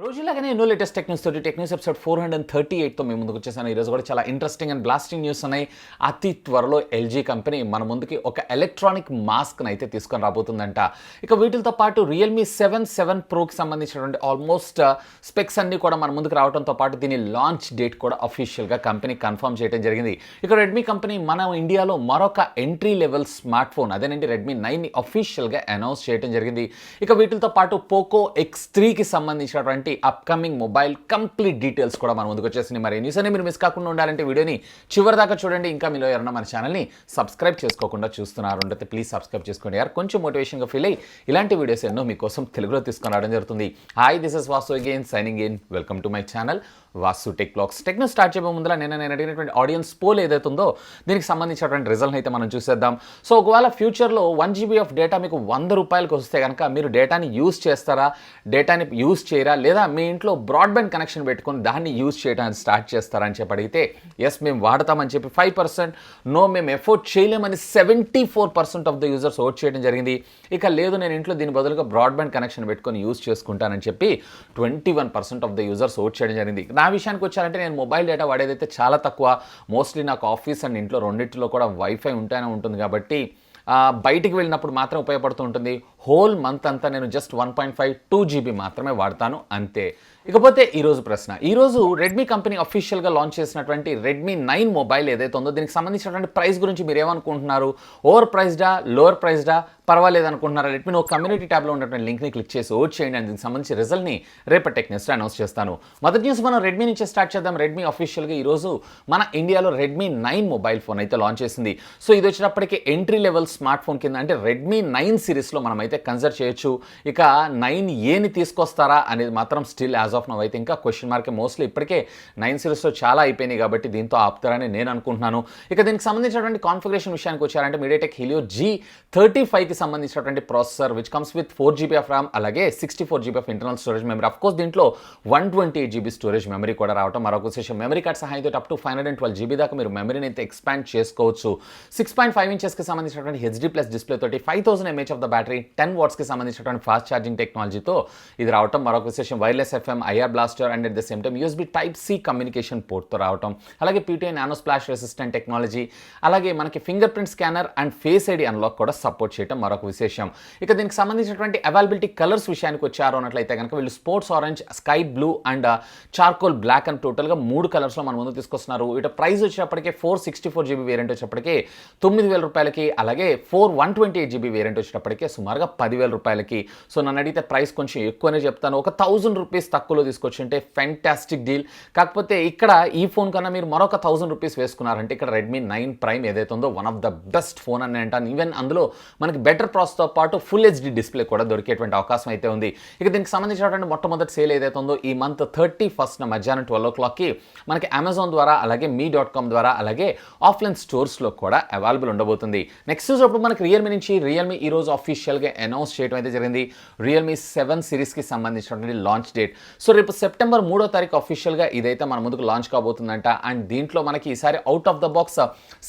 రోజులాగానే ఎన్నో latest tech news తోటి tech news episode 438తో మేము ముందుకు వచ్చేసాను. ఈరోజు కూడా చాలా ఇంట్రెస్టింగ్ అండ్ బ్లాస్టింగ్ న్యూస్ ఉన్నాయి. అతి త్వరలో ఎల్జీ కంపెనీ మన ముందుకి ఒక ఎలక్ట్రానిక్ మాస్క్ని అయితే తీసుకొని రాబోతుందంట. ఇక వీటితో పాటు రియల్మీ 7 ప్రోకి సంబంధించినటువంటి ఆల్మోస్ట్ స్పెక్స్ అన్ని కూడా మన ముందుకు రావడంతో పాటు దీని లాంచ్ డేట్ కూడా అఫీషియల్గా కంపెనీ కన్ఫర్మ్ చేయడం జరిగింది. ఇక రెడ్మీ కంపెనీ మన ఇండియాలో మరొక ఎంట్రీ లెవెల్ స్మార్ట్ ఫోన్ అదేనండి రెడ్మీ 9ని అఫీషియల్గా అనౌన్స్ చేయడం జరిగింది. ఇక వీటితో పాటు పోకో X3కి సంబంధించినటువంటి అప్కమింగ్ మొబైల్ కంప్లీట్ డీటెయిల్స్ కూడా మన ముందుకు వచ్చేసింది. మరి న్యూస్ అని మీరు మిస్ కాకుండా ఉండాలంటే వీడియోని చివరి దాకా చూడండి. ఇంకా మీలో ఎవరైనా మన ఛానల్ని సబ్స్క్రైబ్ చేసుకోకుండా చూస్తున్నారు అంటే ప్లీజ్ సబ్స్క్రైబ్ చేసుకోండి. యార్ కొంచెం మోటివేషన్గా ఫీల్ అయ్యి ఇలాంటి వీడియోస్ ఎన్నో మీకోసం తెలుగులో తీసుకొని రావడం జరుగుతుంది. Hi, this is Vasu again signing in. Welcome to my channel Vasu tech blogs. టెక్ను స్టార్ట్ చేయబోయే ముందర నేను అడిగినటువంటి ఆడియన్స్ పోల్ ఏదైతే ఉందో దీనికి సంబంధించినటువంటి రిజల్ట్ అయితే మనం చూసేద్దాం. సో ఒకవేళ ఫ్యూచర్లో 1 GB ఆఫ్ డేటా మీకు 100 రూపాయలకు వస్తే కనుక మీరు డేటాని యూజ్ చేస్తారా, డేటాని యూజ్ చేయరా, లేదా మీ ఇంట్లో బ్రాడ్బ్యాండ్ కనెక్షన్ పెట్టుకొని దాన్ని యూజ్ చేయడానికి స్టార్ట్ చేస్తారా అని చెప్పి అడిగితే ఎస్ మేము వాడతామని చెప్పి 5%, నో మేము ఎఫోర్డ్ చేయలేమని 74% ఆఫ్ ద యూజర్స్ ఓట్ చేయడం జరిగింది. ఇక లేదు నేను ఇంట్లో దీని బదులుగా బ్రాడ్బ్యాండ్ కనెక్షన్ పెట్టుకొని యూజ్ చేసుకుంటానని చెప్పి 21% ఆఫ్ ద యూజర్స్ ఓట్ చేయడం జరిగింది. నా విషయానికి వచ్చారంటే నేను మొబైల్ డేటా వాడేదైతే చాలా తక్కువ. మోస్ట్లీ నాకు ఆఫీస్ అండ్ ఇంట్లో రెండింటిలో కూడా వైఫై ఉంటేనే ఉంటుంది కాబట్టి బయటికి వెళ్ళినప్పుడు మాత్రం ఉపయోగపడుతూ ఉంటుంది. హోల్ మంత్ అంతా నేను జస్ట్ 1.5 2 GB మాత్రమే వాడతాను అంతే. ఇకపోతే ఈరోజు ప్రశ్న. ఈరోజు రెడ్మీ కంపెనీ అఫీషియల్గా లాంచ్ చేసినటువంటి రెడ్మీ 9 మొబైల్ ఏదైతే ఉందో దీనికి సంబంధించినటువంటి ప్రైస్ గురించి మీరు ఏమనుకుంటున్నారు? ఓవర్ ప్రైస్డా, లోవర్ ప్రైస్డా, పర్వాలేదు అనుకుంటున్నారా? రెడ్మీ ఒక కమ్యూనిటీ ట్యాబ్లో ఉన్నటువంటి లింక్ని క్లిక్ చేసి ఓట్ చేయండి అండ్ దీనికి సంబంధించి రిజల్ట్ని రేపటి టెక్ న్యూస్లో అనౌన్స్ చేస్తాను. మొదటి న్యూస్ మనం రెడ్మీ నుంచే స్టార్ట్ చేద్దాం. రెడ్మీ అఫీషియల్గా ఈరోజు మన ఇండియాలో రెడ్మీ 9 మొబైల్ ఫోన్ అయితే లాంచ్ చేసింది. సో ఇది వచ్చినప్పటికీ ఎంట్రీ లెవెల్ స్మార్ట్ ఫోన్ కింద అంటే రెడ్మీ 9 సిరీస్లో మనం అయితే కన్సిడర్ చేయొచ్చు. ఇక 9Aని తీసుకొస్తారా అనేది మాత్రం స్టిల్ యాజ్ ఆఫ్ నౌ అయితే ఇంకా క్వశ్చన్ మార్కే. మోస్ట్లీ ఇప్పటికే 9 సిరీస్లో చాలా అయిపోయినాయి కాబట్టి దీంతో ఆపుతారని నేను అనుకుంటున్నాను. ఇక దీనికి సంబంధించినటువంటి కాన్ఫిగరేషన్ విషయానికి వచ్చారంటే మీడియాటెక్ హీలియో G35కి సంబంధించినటువంటి processor which comes with 4 GB of RAM అలాగే 64 GB of internal storage memory. Of course దీంట్లో 128 GB స్టోరేజ్ మెమరీ కూడా రావడం మరొక విశేషం. మెమరీ కార్డ్ సహాయంతో అప్ టు 512 GB దాకా మీరు మెమరీని అయితే ఎక్స్పాండ్ చేసుకోవచ్చు. 6.5 ఇంచెస్కి సంబంధించినటువంటి HD+ డిస్ప్లే తోటి 5000 mAh ఆఫ్ ద బ్యాటరీ, 10 వాట్స్కి సంబంధించినటువంటి ఫాస్ట్ ఛార్జింగ్ టెక్నాలజీతో ఇది రావడం మరొక విశేషం. Wireless FM, IR blaster and at the same time USB Type-C communication పోర్ట్తో రావడం, అలాగే PTI nano splash resistant technology, అలాగే మనకి fingerprint scanner and face ID unlock కూడా సపోర్ట్ చేయడం మరొక విశేషం. ఇక దీనికి సంబంధించినటువంటి అవైలబిలిటీ కలర్స్ విషయానికి వచ్చారు అన్నట్లయితే కనుక వీళ్ళు sports orange, sky blue and charcoal black అని టోటల్గా 3 కలర్స్లో మన ముందు తీసుకొస్తున్నారు. ఇటు ప్రైస్ వచ్చేటప్పటికే 464 GB వేరియంట్ వచ్చేటప్పటికే 9000 రూపాయలకి, అలాగే 128 GB వేరియంట్ వచ్చేటప్పటికే సుమారుగా 10,000 రూపాయలకి. సో నన్ను అడిగితే ప్రైస్ కొంచెం ఎక్కువనే చెప్తాను. ఒక 1000 రూపీస్ తక్కువలో తీసుకొచ్చి ఉంటే ఫెంటాస్టిక్ డీల్. కాకపోతే ఇక్కడ ఈ ఫోన్ కన్నా మీరు మరొక 1000 రూపీస్ వేసుకున్నారంటే ఇక్కడ రెడ్మీ 9 ప్రైమ్ ఏదైతే ఉందో one of the best phone అని అంటాను. ఈవెన్ అందులో మనకి బెటర్ ప్రాసెస్తో పాటు ఫుల్ HD డిస్ప్లే కూడా దొరికేటువంటి అవకాశం అయితే ఉంది. ఇక దీనికి సంబంధించినటువంటి మొట్టమొదటి సేల్ ఏదైతే ఉందో ఈ మంత్ 31st మధ్యాహ్నం 12 o'clockకి మనకి అమెజాన్ ద్వారా అలాగే మీ.com ద్వారా అలాగే ఆఫ్లైన్ స్టోర్స్లో కూడా అవైలబుల్ ఉండబోతుంది. నెక్స్ట్ చూసినప్పుడు మనకి రియల్మీ నుంచి రియల్మీ ఈరోజు అఫీషియల్గా అనౌన్స్ చేయడం అయితే జరిగింది. రియల్మీ 7 సిరీస్కి సంబంధించినటువంటి లాంచ్ డేట్. సో రేపు సెప్టెంబర్ 3వ తారీఖు అఫీషియల్గా ఇదైతే మన ముందుకు లాంచ్ కాబోతుందంట. అండ్ దీంట్లో మనకి ఈసారి అవుట్ ఆఫ్ ద బాక్స్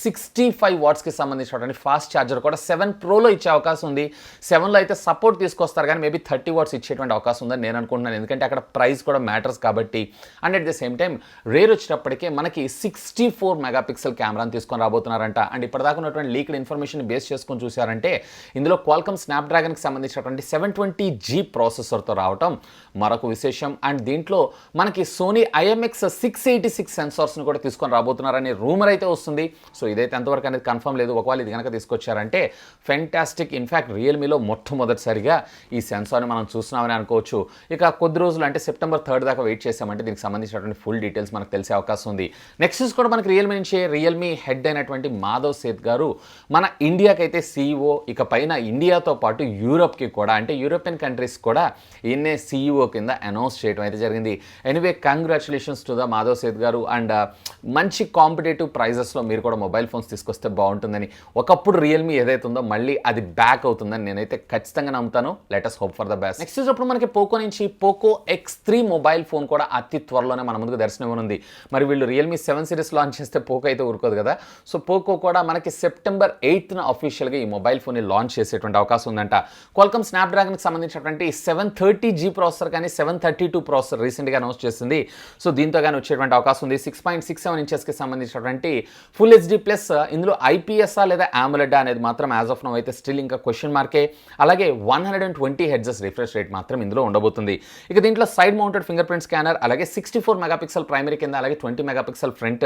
65 వాట్స్కి సంబంధించినటువంటి ఫాస్ట్ ఛార్జర్ కూడా 7 ప్రోలో ఇచ్చే అవకాశం ఉంది. 7లో అయితే సపోర్ట్ తీసుకొస్తారు కానీ మేబీ 30 వాట్స్ ఇచ్చేటువంటి అవకాశం ఉందని నేను అనుకుంటున్నాను. ఎందుకంటే అక్కడ ప్రైస్ కూడా మ్యాటర్స్ కాబట్టి. And at the same time rear వచ్చేటప్పటికే మనకి 64 మెగాపిక్సెల్ కెమెరాని తీసుకొని రాబోతున్నారంట. అండ్ ఇప్పటిదాకా ఉన్నటువంటి లీక్డ్ ఇన్ఫర్మేషన్ బేస్ చేసుకొని చూసారంటే ఇందులో క్వాల్కమ్ స్నాప్డ్రాగన్కి సంబంధించినటువంటి 720G ప్రాసెసర్తో రావటం మరొక విశేషం. అండ్ దీంట్లో మనకి సోనీ IMX 686 సెన్సార్స్ని కూడా తీసుకొని రాబోతున్నారని రూమర్ అయితే వస్తుంది. సో ఇదైతే ఎంతవరకు అనేది కన్ఫర్మ్ లేదు. ఒకవేళ ఇది కనుక తీసుకొచ్చారంటే ఫెంటాస్టిక్. ఇన్ఫ్యాక్ట్ రియల్మీలో మొట్టమొదటిసారిగా ఈ సెన్సార్ని మనం చూస్తున్నామని అనుకోవచ్చు. ఇక కొద్ది రోజులు అంటే సెప్టెంబర్ 3 దాకా వెయిట్ చేసామంటే దీనికి సంబంధించినటువంటి ఫుల్ డీటెయిల్స్ మనకు తెలిసే అవకాశం ఉంది. నెక్స్ట్ కూడా మనకి రియల్మీ నుంచి రియల్మీ హెడ్ అయినటువంటి మాధవ్ సేత్ గారు మన ఇండియాకి అయితే CEO, ఇక పైన ఇండియాతో పాటు యూరోప్కి కూడా అంటే యూరోపియన్ కంట్రీస్ కూడా ఈయన్నే CEO కింద అనౌన్స్ చేయడం అయితే జరిగింది. Anyway congratulations to the Madhav Seth గారు. అండ్ మంచి కాంపిటేటివ్ ప్రైజెస్లో మీరు కూడా మొబైల్ ఫోన్స్ తీసుకొస్తే బాగుంటుందని. ఒకప్పుడు రియల్మీ ఏదైతే ఉందో మళ్ళీ అది బ్యాక్ అవుతుందని నేనైతే ఖచ్చితంగా నమ్ముతాను. Let us hope for the best. Next చూసినప్పుడు మనకి పోకో నుంచి పోకో X3 మొబైల్ ఫోన్ కూడా అతి త్వరలోనే మన ముందుకు దర్శనం ఉంది. మరి వీళ్ళు రియల్మీ 7 సిరీస్ లాంచ్ చేస్తే పోకో అయితే ఊరుకోదు కదా. సో పోకో కూడా మనకి సెప్టెంబర్ 8న అఫీషియల్గా ఈ మొబైల్ ఫోన్ని లాంచ్ చేసేటువంటి అవకాశం ఉందంట. క్వాల్కమ్ స్నాప్డ్రాగన్కి సంబంధించినటువంటి 730G ప్రాసెసర్ కానీ 732 ప్రాసెసర్ రీసెంట్గా అనౌన్స్ చేసింది. సో దీంతో కానీ వచ్చేటువంటి అవకాశం ఉంది. 6.67 ఇంచెస్కి సంబంధించినటువంటి ఫుల్ హెచ్డి ప్లస్ ఇందులో ఐపీఎస్ఆ లేదా AMOLED అనేది మాత్రం యాజ్ ఆఫ్ నౌ అయితే స్టిల్ ఇంకా క్వశ్చన్ మార్కే. అలాగే 120 హెర్ట్జ్ రిఫ్రెష్ రేట్ మాత్రం ఇందులో ఉండబోతుంది. ఇక దీంట్లో side mounted finger print scanner, అలాగే 64 మెగాపిక్సెల్ ప్రైమరీ కింద, అలాగే 20 మెగాపిక్సెల్ ఫ్రంట్,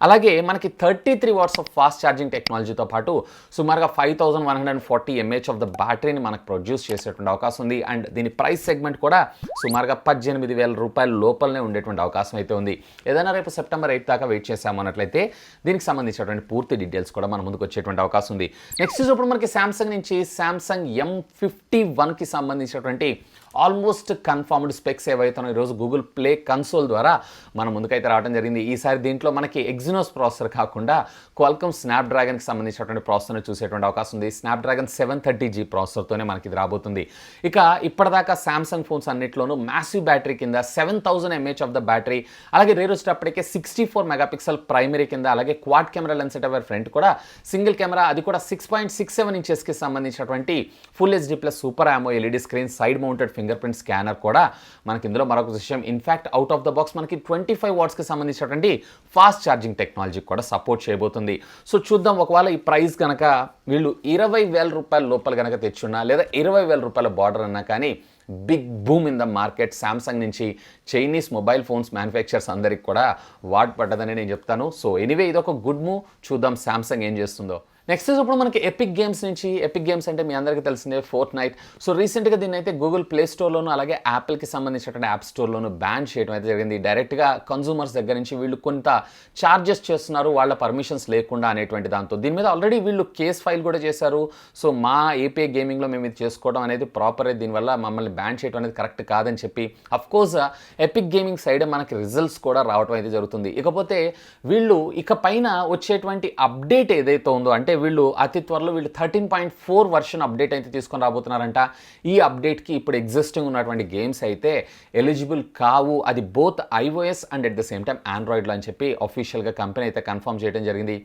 అలాగే మనకి 33 వాట్స్ ఆఫ్ ఫాస్ట్ ఛార్జింగ్ టెక్నాలజీతో పాటు సుమారుగా 5140 mAh ఆఫ్ ద బ్యాటరీని మనకు ప్రొడ్యూస్ చేసేటువంటి అవకాశం ఉంది. అండ్ దీని ప్రైస్ సెగ్మెంట్ కూడా సుమారుగా 18,000 రూపాయల లోపలనే ఉండేటువంటి అవకాశం అయితే ఉంది. ఏదైనా రేపు సెప్టెంబర్ 8 దాకా వెయిట్ చేసాము అన్నట్లయితే దీనికి సంబంధించినటువంటి పూర్తి డీటెయిల్స్ కూడా మన ముందుకు వచ్చేటువంటి అవకాశం ఉంది. నెక్స్ట్ ఇప్పుడు మనకి సామ్సంగ్ నుంచి సామ్సంగ్ M51కి సంబంధించినటువంటి ఆల్మోస్ట్ కన్ఫర్మ్డ్ స్పెక్స్ ఏవైతున్నాయో ఈరోజు గూగుల్ ప్లే కన్సోల్ ద్వారా మన ముందుకైతే రావడం జరిగింది. ఈసారి దీంట్లో మనకి ఎగ్జినోస్ ప్రాసెసర్ కాకుండా క్వాల్కమ్ స్నాప్డ్రాగన్కి సంబంధించినటువంటి ప్రాసెసర్ని చూసేటువంటి అవకాశం ఉంది. స్నాప్డ్రాగన్ 730G ప్రాసెసర్తోనే మనకి ఇది రాబోతుంది. ఇక ఇప్పటిదాకా సామ్సంగ్ ఫోన్స్ అన్నింటిలోనూ మ్యాసివ్ బ్యాటరీ కింద 7000 mAh ఆఫ్ ద బ్యాటరీ, అలాగే రేరు వచ్చేటప్పటికే 64 మెగాపిక్సెల్ ప్రైమరీ కింద, అలాగే quad camera lens setup front కూడా సింగిల్ కెమెరా, అది కూడా 6.67 ఇంచెస్కి సంబంధించినటువంటి full HD plus super AMO LED screen, side mounted finger print scanner కూడా మనకి ఇందులో మరొక విషయం. In fact out of the box మనకి 25 వాట్స్కి సంబంధించినటువంటి ఫాస్ట్ ఛార్జింగ్ టెక్నాలజీ కూడా సపోర్ట్ చేయబోతుంది. సో చూద్దాం, ఒకవేళ ఈ ప్రైస్ కనుక వీళ్ళు 20,000 రూపాయల లోపల కనుక తెచ్చున్నా లేదా 20,000 రూపాయల బార్డర్ అన్నా కానీ big boom in the market Samsung నుంచి చైనీస్ మొబైల్ ఫోన్స్ మ్యానుఫ్యాక్చర్స్ అందరికి కూడా వాట్ పడ్డదని నేను చెప్తాను. సో ఎనీవే ఇది ఒక గుడ్ మూవ్, చూద్దాం సామ్సంగ్ ఏం చేస్తుందో. నెక్స్ట్ ఇప్పుడు మనకి ఎపిక్ గేమ్స్ నుంచి, ఎపిక్ గేమ్స్ అంటే మీ అందరికీ తెలిసిందే ఫోర్ట్నైట్. సో రీసెంట్గా దీన్ని అయితే గూగుల్ ప్లే స్టోర్లోను అలాగే యాపిల్కి సంబంధించినటువంటి యాప్ స్టోర్లోను బ్యాన్ చేయడం అయితే జరిగింది. డైరెక్ట్గా కన్సూమర్స్ దగ్గర నుంచి వీళ్ళు కొంత ఛార్జెస్ చేస్తున్నారు వాళ్ళ పర్మిషన్స్ లేకుండా అనేటువంటి దాంతో. దీని మీద ఆల్రెడీ వీళ్ళు కేస్ ఫైల్ కూడా చేశారు. సో మా ఏపీఐ గేమింగ్లో మేము ఇది చేసుకోవడం అనేది ప్రాపర్, దీనివల్ల మమ్మల్ని బ్యాన్ చేయడం అనేది కరెక్ట్ కాదని చెప్పి అఫ్కోర్స్ ఎపిక్ గేమింగ్ సైడ్ మనకి రిజల్ట్స్ కూడా రావడం అయితే జరుగుతుంది. ఇకపోతే వీళ్ళు ఇక పైన వచ్చేటువంటి అప్డేట్ ఏదైతే ఉందో, అంటే వీళ్ళు అతి త్వరలో 13.4 వర్షన్ అప్డేట్ అయితే తీసుకొని రాబోతున్నారంట. ఈ అప్డేట్కి ఇప్పుడు ఎగ్జిస్టింగ్ ఉన్నటువంటి గేమ్స్ అయితే ఎలిజిబుల్ కావు, అది both iOS and at the same time ఆండ్రాయిడ్లో అని చెప్పి అఫీషియల్గా కంపెనీ అయితే కన్ఫర్మ్ చేయడం జరిగింది.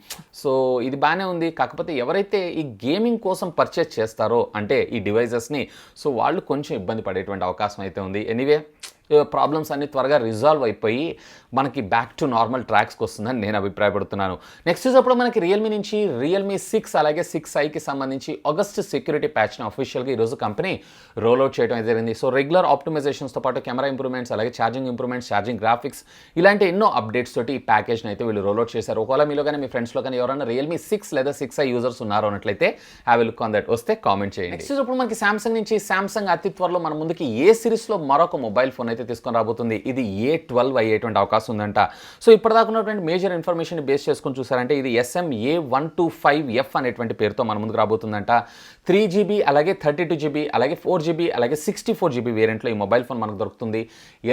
సో ఇది బాగానే ఉంది. కాకపోతే ఎవరైతే ఈ గేమింగ్ కోసం పర్చేస్ చేస్తారో అంటే ఈ డివైజెస్ని, సో వాళ్ళు కొంచెం ఇబ్బంది పడేటువంటి అవకాశం అయితే ఉంది. ఎనీవే ప్రాబ్లమ్స్ అన్ని త్వరగా రిజాల్వ్ అయిపోయి మనకి బ్యాక్ టు నార్మల్ ట్రాక్స్కి వస్తుందని నేను అభిప్రాయపడుతున్నాను. నెక్స్ట్ అప్పుడు మనకి రియల్మీ నుంచి రియల్మీ 6 అలాగే 6iకి సంబంధించి ఆగస్ట్ సెక్యూరిటీ ప్యాచ్ని అఫీషియల్గా ఈరోజు కంపెనీ రోల్అవుట్ చేయడం అయితే జరిగింది. సో రెగ్యులర్ ఆప్టిమైజేషన్స్తో పాటు కెమెరా ఇంప్రూవ్మెంట్స్, అలాగే ఛార్జింగ్ ఇంప్రూవ్మెంట్స్, ఛార్జింగ్ గ్రాఫిక్స్, ఇలాంటి ఎన్నో అప్డేట్స్ తోటి ఈ ప్యాకేజ్ని అయితే వీళ్ళు రోల్అవుట్ చేశారు. ఒకవేళ మీలో కానీ మీ ఫ్రెండ్స్లో కానీ ఎవరైనా రియల్మీ 6 లేదా 6i యూజర్స్ ఉన్నారో అన్నట్లయితే have a look on that, వస్తే కామెంట్ చేయండి. నెక్స్ట్ ఇప్పుడు మనకి సామ్సంగ్ నుంచి సామ్సంగ్ అతి త్వరలో మన ముందుకి ఏ సిరీస్లో మరొక మొబైల్ ఫోన్ అయితే తీసుకొని రాబోతుంది. ఇది A12 అయ్యేటువంటి అవకాశం ఉందంట. సో ఇప్పటిదాకా ఉన్నటువంటి మేజర్ ఇన్ఫర్మేషన్ బేస్ చేసుకొని చూసారంటే ఇది SMA125F అనేటువంటి పేరుతో మన ముందుకు రాబోతుందంట. 3GB అలాగే 32GB అలాగే 4GB అలాగే 64GB వేరియంట్లో ఈ మొబైల్ ఫోన్ మనకు దొరుకుతుంది.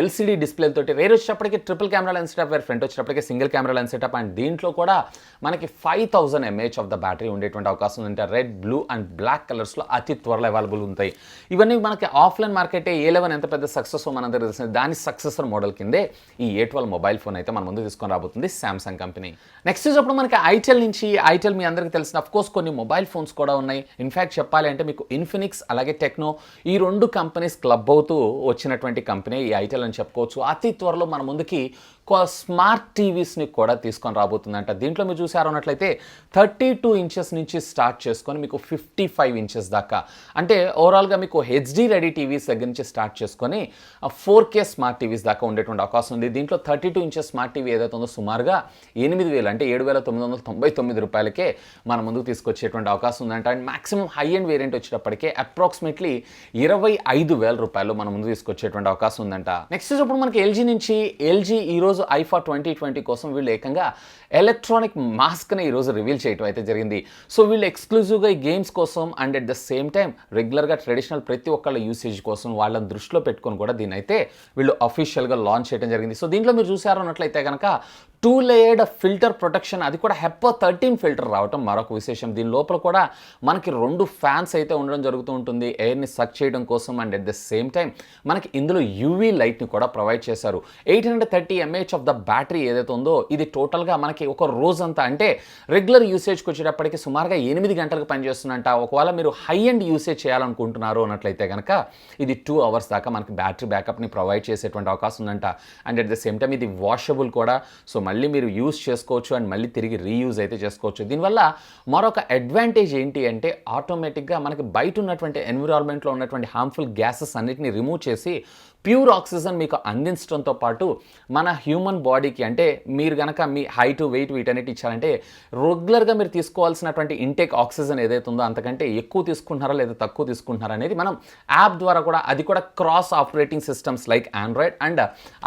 LCD డిస్ప్లే తోటి, రేర్ వచ్చేటప్పటికి triple camera lens setup, front వచ్చేటప్పటికి single camera lens setup, and దీంట్లో కూడా మనకి 5000 mAh ఆఫ్ ద బ్యాటరీ ఉండేటువంటి అవకాశం ఉందంట. రెడ్, బ్లూ అండ్ బ్లాక్ కలర్స్లో అతి త్వరలో అవైలబుల్ ఉంటాయి. ఇవన్నీ మనకి ఆఫ్లైన్ మార్కెటే A11 ఎంత పెద్ద సక్సెస్ మనందరూ తెలిసింది, దాని సక్సెసర్ మోడల్ కిందే ఈ A12 మొబైల్ ఫోన్ అయితే మన ముందు తీసుకొని రాబోతుంది సామ్సంగ్ కంపెనీ. నెక్స్ట్ అప్పుడు మనకి ఐటెల్ నుంచి, ఐటెల్ మీ అందరికీ తెలిసిన అఫ్కోర్స్ కొన్ని మొబైల్ ఫోన్స్ కూడా ఉన్నాయి. ఇన్ఫ్యాక్ట్ చెప్పాలి అంటే మీకు ఇన్ఫినిక్స్ అలాగే టెక్నో ఈ రెండు కంపెనీస్ క్లబ్ అవుతూ వచ్చినటువంటి కంపెనీ ఈ ఐటెల్ అని చెప్పుకోవచ్చు. అతి త్వరలో మన ముందుకి స్మార్ట్ టీవీస్ని కూడా తీసుకొని రాబోతుందంట. దీంట్లో మీరు చూసారు అన్నట్లయితే 32 ఇంచెస్ నుంచి స్టార్ట్ చేసుకొని మీకు 55 ఇంచెస్ దాకా, అంటే ఓవరాల్గా మీకు హెచ్డి రెడీ టీవీస్ దగ్గర నుంచి స్టార్ట్ చేసుకొని 4K స్మార్ట్ టీవీస్ దాకా ఉండేటువంటి అవకాశం ఉంది. దీంట్లో 32 ఇంచెస్ స్మార్ట్ టీవీ ఏదైతే ఉందో సుమారుగా 8,000 అంటే 7,999 రూపాయలకే మన ముందుకు తీసుకొచ్చేటువంటి అవకాశం ఉందంట. And maximum high and variant వచ్చేటప్పటికే అప్రాక్సిమేట్లీ 25,000 రూపాయలు మన ముందు తీసుకొచ్చేటువంటి అవకాశం ఉందంట. నెక్స్ట్ ఇప్పుడు మనకి ఎల్జీ నుంచి, ఎల్జీ ఈరోజు ఐఫా 2020 కోసం వీళ్ళు ఏకంగా ఎలక్ట్రానిక్ మాస్క్ని ఈరోజు రివీల్ చేయడం అయితే జరిగింది. సో వీళ్ళు ఎక్స్క్లూజివ్గా ఈ గేమ్స్ కోసం and at the same time రెగ్యులర్గా ట్రెడిషనల్ ప్రతి ఒక్కళ్ళ యూసేజ్ కోసం వాళ్ళని దృష్టిలో పెట్టుకొని కూడా దీన్ని అయితే వీళ్ళు అఫీషియల్గా లాంచ్ చేయడం జరిగింది. సో దీంట్లో మీరు చూసారు అన్నట్లయితే కనుక 2 లేయర్డ్ ఫిల్టర్ ప్రొటెక్షన్, అది కూడా HEPA 13 ఫిల్టర్ రావటం మరొక విశేషం. దీని లోపల కూడా మనకి 2 ఫ్యాన్స్ అయితే ఉండడం జరుగుతూ ఉంటుంది ఎయిర్ని సక్ చేయడం కోసం. And at the same time మనకి ఇందులో యూవీ లైట్ని కూడా ప్రొవైడ్ చేశారు. 830 mAh ఆఫ్ ద బ్యాటరీ ఏదైతే ఉందో ఇది టోటల్గా మనకి ఒక రోజంతా, అంటే రెగ్యులర్ యూసేజ్కి వచ్చేటప్పటికి సుమారుగా 8 గంటలకు పనిచేస్తుందంట. ఒకవేళ మీరు హై ఎండ్ యూసేజ్ చేయాలనుకుంటున్నారు అన్నట్లయితే కనుక ఇది 2 అవర్స్ దాకా మనకి బ్యాటరీ బ్యాకప్ని ప్రొవైడ్ చేసేటువంటి అవకాశం ఉందంట. And at the same time ఇది వాషబుల్ కూడా, సో మళ్ళీ మీరు యూజ్ చేసుకోవచ్చు అండ్ మళ్ళీ తిరిగి రీయూజ్ అయితే చేసుకోవచ్చు. దీనివల్ల మరొక అడ్వాంటేజ్ ఏంటి అంటే ఆటోమేటిక్గా మనకి బయట ఉన్నటువంటి ఎన్విరాన్మెంట్లో ఉన్నటువంటి హార్మ్ఫుల్ గ్యాసెస్ అన్నిటిని రిమూవ్ చేసి ప్యూర్ ఆక్సిజన్ మీకు అందించడంతో పాటు మన హ్యూమన్ బాడీకి, అంటే మీరు కనుక మీ హైట్ వెయిట్ వీటన్నిటి ఇచ్చారంటే రెగ్యులర్గా మీరు తీసుకోవాల్సినటువంటి ఇంటేక్ ఆక్సిజన్ ఏదైతే ఉందో అంతకంటే ఎక్కువ తీసుకుంటున్నారా లేదా తక్కువ తీసుకుంటున్నారా అనేది మనం యాప్ ద్వారా కూడా, అది కూడా cross operating systems like Android and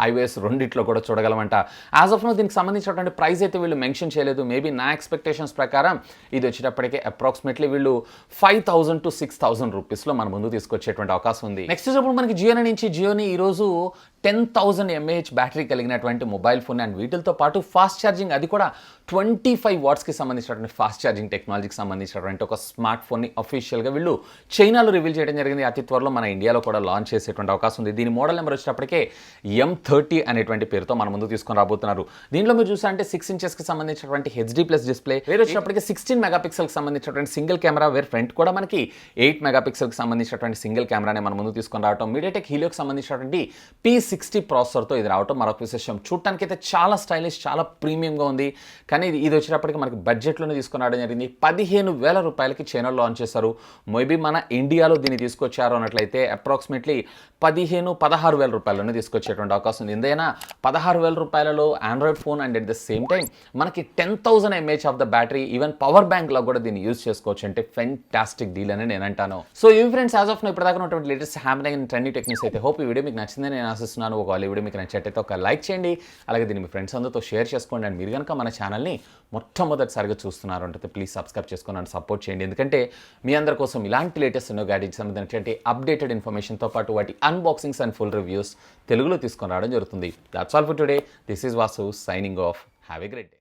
iOS రెండిట్లో కూడా చూడగలమంట. యాజ్ ఆఫ్ నో దీనికి సంబంధించినటువంటి ప్రైస్ అయితే వీళ్ళు మెన్షన్ చేయలేదు. మేబీ నా ఎక్స్పెక్టేషన్స్ ప్రకారం ఇది వచ్చేటప్పటికే అప్రాక్సిమేట్లీ వీళ్ళు 5,000 to 6,000 రూపీస్లో మన ముందు తీసుకొచ్చేటువంటి అవకాశం ఉంది. నెక్స్ట్ ఇప్పుడు మనకి జియోని ఈరోజు 10,000 mAh బ్యాటరీ కలిగినటువంటి మొబైల్ ఫోన్ అండ్ వీటితో పాటు ఫాస్ట్ ఛార్జింగ్, అది కూడా 25 వాట్స్కి సంబంధించినటువంటి ఫాస్ట్ ఛార్జింగ్ టెక్నాలజీకి సంబంధించినటువంటి ఒక స్మార్ట్ ఫోన్ని అఫీషియల్గా వీళ్ళు చైనాలో రివీల్ చేయడం జరిగింది. అతి త్వరలో మన ఇండియాలో కూడా లాంచ్ చేసేటువంటి అవకాశం ఉంది. దీని మోడల్ నెంబర్ వచ్చేటప్పటికే M30 అనేటువంటి పేరుతో మన ముందు తీసుకొని రాబోతున్నారు. దీనిలో మీరు చూసారంటే 6 ఇంచెస్కి సంబంధించినటువంటి HD+ డిస్ప్లే, వేరే వచ్చేటప్పటికి 16 మెగాపిక్సెల్కి సంబంధించినటువంటి సింగిల్ కెమెరా, వేరే ఫ్రంట్ కూడా మనకి 8 మెగాపిక్సెల్కి సంబంధించినటువంటి సింగిల్ కెమెరానే మన ముందు తీసుకొని రావడం. మీడియాటెక్ హీలియోకి సంబంధించినటువంటి P60 ప్రాసెసర్తో ఇది రావడం మరొక విశేషం. చూడటానికి అయితే చాలా స్టైలిష్, చాలా ప్రీమియంగా ఉంది. కానీ ఇది వచ్చేటప్పటికి మనకి బడ్జెట్లోనే తీసుకొని రావడం జరిగింది. 15,000 రూపాయలకి చైనాలో లాంచ్ చేశారు. మేబీ మన ఇండియాలో దీన్ని తీసుకొచ్చారు అన్నట్లయితే అప్రాక్సిమేట్లీ 16,000 రూపాయల్లోనే తీసుకొచ్చేటువంటి అవకాశం ఉంది. ఏదైనా 16,000 రూపాయలలో Android phone and at the same time మనకి 10,000 mAh of the battery, even power బ్యాంక్లో కూడా దీన్ని యూజ్ చేసుకోవచ్చు అంటే ఫెంటాస్టిక్ డీల్ అని నేను అంటాను. సో ఇవి ఫ్రెండ్స్ యాజ్ ఆఫ్ నో ఇప్పటిదాకా ఉన్నటువంటి latest happening and trending techniques అయితే. హోప్ ఈ వీడియో మీకు నచ్చిందని నేను ఆశిస్తున్నాను. ఒకవేళ ఈ వీడియో మీకు నచ్చినట్టయితే ఒక లైక్ చేయండి, అలాగే దీన్ని మీ ఫ్రెండ్స్ అందరితో షేర్ చేసుకోండి. అండ్ మీరు కనుక మన ఛానల్ని మొట్టమొదటిసారిగా చూస్తున్నారు అంటే ప్లీజ్ సబ్స్క్రైబ్ చేసుకొని నన్ను సపోర్ట్ చేయండి. ఎందుకంటే మీ అందరి కోసం ఇలాంటి లేటెస్ట్ ఎన్నో గ్యాడ్జెట్స్ సంబంధించినటువంటి అప్డేటెడ్ ఇన్ఫర్మేషన్తో పాటు వాటి అన్బాక్సింగ్స్ అండ్ ఫుల్ రివ్యూస్ తెలుగులో తీసుకొని రావడం జరుగుతుంది. That's all for today. This is Vasu signing off. Have a great day.